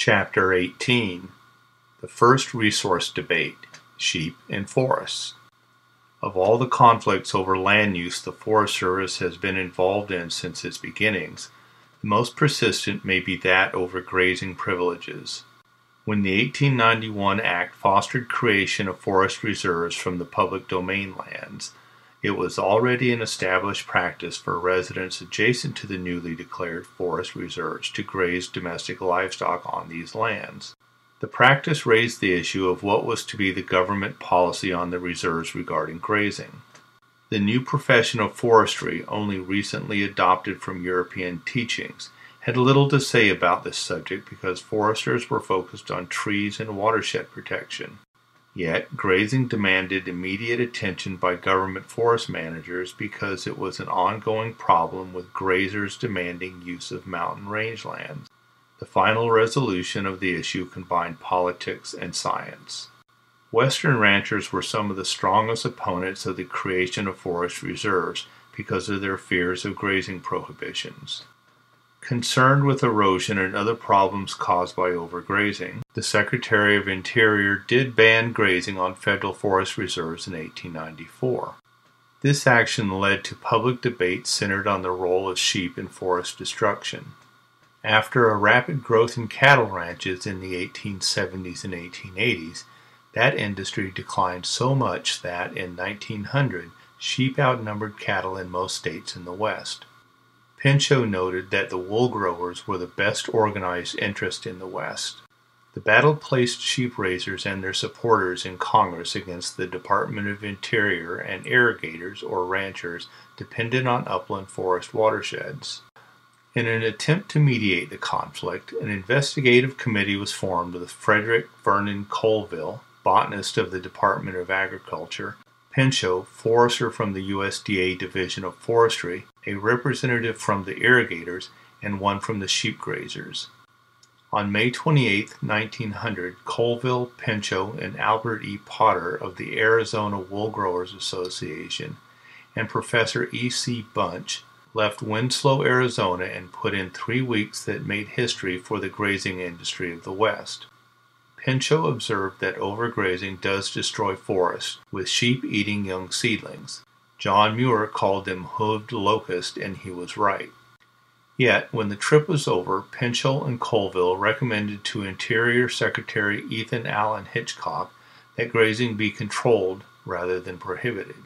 Chapter 18: The First Resource Debate, Sheep and Forests. Of all the conflicts over land use the Forest Service has been involved in since its beginnings, the most persistent may be that over grazing privileges. When the 1891 Act fostered creation of forest reserves from the public domain lands, it was already an established practice for residents adjacent to the newly declared forest reserves to graze domestic livestock on these lands. The practice raised the issue of what was to be the government policy on the reserves regarding grazing. The new profession of forestry, only recently adopted from European teachings, had little to say about this subject because foresters were focused on trees and watershed protection. Yet, grazing demanded immediate attention by government forest managers because it was an ongoing problem with grazers demanding use of mountain rangelands. The final resolution of the issue combined politics and science. Western ranchers were some of the strongest opponents of the creation of forest reserves because of their fears of grazing prohibitions. Concerned with erosion and other problems caused by overgrazing, the Secretary of Interior did ban grazing on federal forest reserves in 1894. This action led to public debate centered on the role of sheep in forest destruction. After a rapid growth in cattle ranches in the 1870s and 1880s, that industry declined so much that in 1900, sheep outnumbered cattle in most states in the West. Pinchot noted that the wool growers were the best organized interest in the West. The battle placed sheep raisers and their supporters in Congress against the Department of Interior and irrigators or ranchers dependent on upland forest watersheds. In an attempt to mediate the conflict, an investigative committee was formed with Frederick Vernon Colville, botanist of the Department of Agriculture, Pinchot, forester from the USDA Division of Forestry, a representative from the irrigators, and one from the sheep grazers. On May 28, 1900, Colville, Pinchot, and Albert E. Potter of the Arizona Wool Growers Association and Professor E. C. Bunch left Winslow, Arizona, and put in 3 weeks that made history for the grazing industry of the West. Pinchot observed that overgrazing does destroy forests, with sheep eating young seedlings. John Muir called them hooved locusts, and he was right. Yet, when the trip was over, Pinchot and Colville recommended to Interior Secretary Ethan Allen Hitchcock that grazing be controlled rather than prohibited.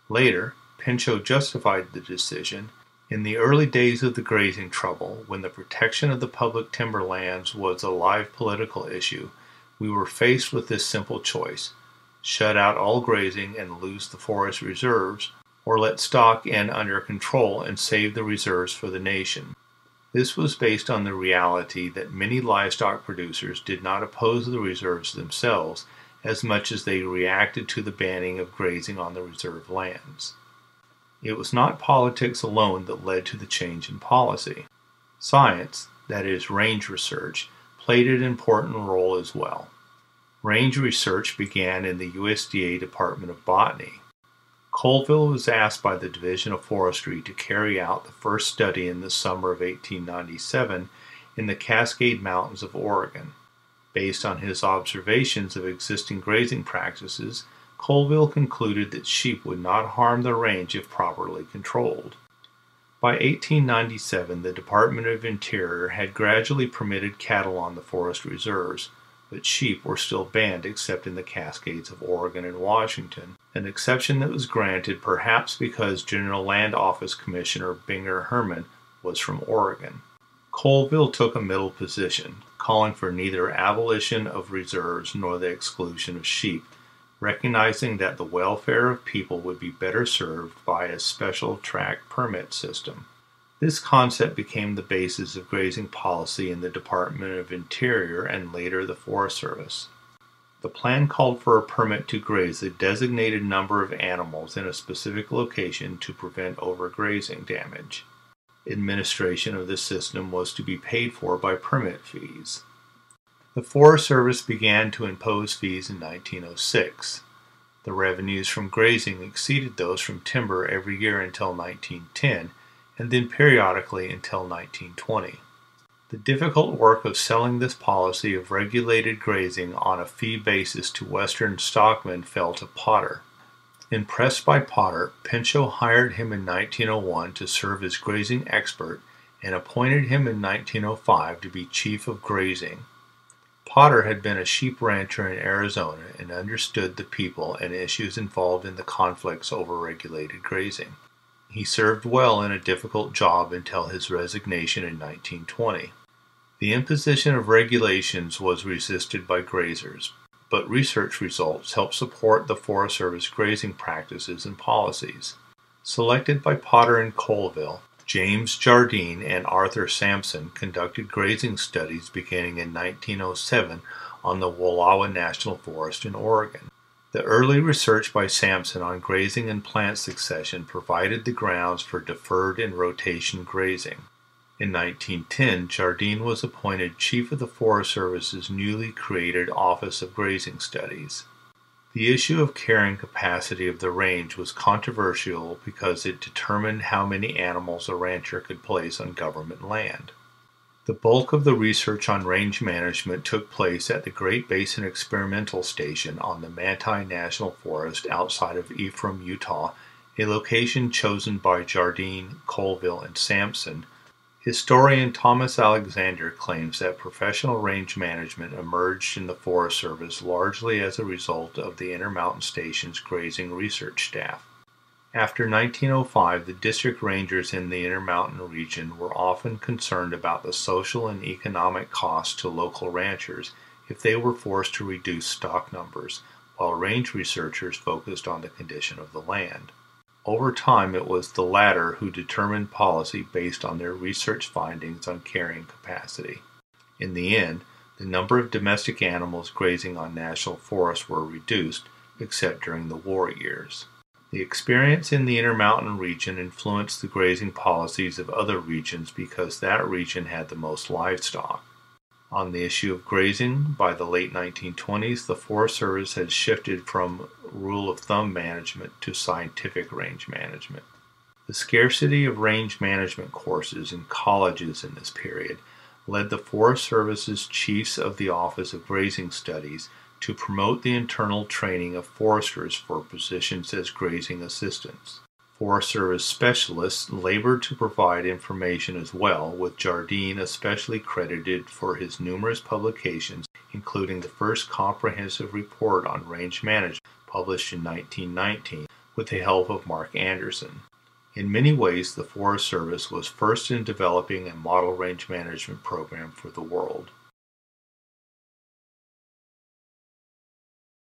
Later, Pinchot justified the decision. In the early days of the grazing trouble, when the protection of the public timberlands was a live political issue, we were faced with this simple choice: shut out all grazing and lose the forest reserves, or let stock in under control and save the reserves for the nation. This was based on the reality that many livestock producers did not oppose the reserves themselves as much as they reacted to the banning of grazing on the reserve lands. It was not politics alone that led to the change in policy. Science, that is, range research, played an important role as well. Range research began in the USDA Department of Botany. Colville was asked by the Division of Forestry to carry out the first study in the summer of 1897 in the Cascade Mountains of Oregon. Based on his observations of existing grazing practices, Colville concluded that sheep would not harm the range if properly controlled. By 1897, the Department of Interior had gradually permitted cattle on the forest reserves, but sheep were still banned except in the Cascades of Oregon and Washington, an exception that was granted perhaps because General Land Office Commissioner Binger Herman was from Oregon. Colville took a middle position, calling for neither abolition of reserves nor the exclusion of sheep, recognizing that the welfare of people would be better served by a special tract permit system. This concept became the basis of grazing policy in the Department of Interior and later the Forest Service. The plan called for a permit to graze a designated number of animals in a specific location to prevent overgrazing damage. Administration of this system was to be paid for by permit fees. The Forest Service began to impose fees in 1906. The revenues from grazing exceeded those from timber every year until 1910, and then periodically until 1920. The difficult work of selling this policy of regulated grazing on a fee basis to Western stockmen fell to Potter. Impressed by Potter, Pinchot hired him in 1901 to serve as grazing expert and appointed him in 1905 to be chief of grazing. Potter had been a sheep rancher in Arizona and understood the people and issues involved in the conflicts over regulated grazing. He served well in a difficult job until his resignation in 1920. The imposition of regulations was resisted by grazers, but research results helped support the Forest Service grazing practices and policies. Selected by Potter and Colville, James Jardine and Arthur Sampson conducted grazing studies beginning in 1907 on the Wallowa National Forest in Oregon. The early research by Sampson on grazing and plant succession provided the grounds for deferred and rotation grazing. In 1910, Jardine was appointed chief of the Forest Service's newly created Office of Grazing Studies. The issue of carrying capacity of the range was controversial because it determined how many animals a rancher could place on government land. The bulk of the research on range management took place at the Great Basin Experimental Station on the Manti National Forest outside of Ephraim, Utah, a location chosen by Jardine, Colville, and Sampson. Historian Thomas Alexander claims that professional range management emerged in the Forest Service largely as a result of the Intermountain Station's grazing research staff. After 1905, the district rangers in the Intermountain region were often concerned about the social and economic costs to local ranchers if they were forced to reduce stock numbers, while range researchers focused on the condition of the land. Over time, it was the latter who determined policy based on their research findings on carrying capacity. In the end, the number of domestic animals grazing on national forests were reduced, except during the war years. The experience in the Intermountain region influenced the grazing policies of other regions because that region had the most livestock. On the issue of grazing, by the late 1920s, the Forest Service had shifted from rule of thumb management to scientific range management. The scarcity of range management courses in colleges in this period led the Forest Service's chiefs of the Office of Grazing Studies to promote the internal training of foresters for positions as grazing assistants. Forest Service specialists labored to provide information as well, with Jardine especially credited for his numerous publications, including the first comprehensive report on range management published in 1919 with the help of Mark Anderson. In many ways, the Forest Service was first in developing a model range management program for the world.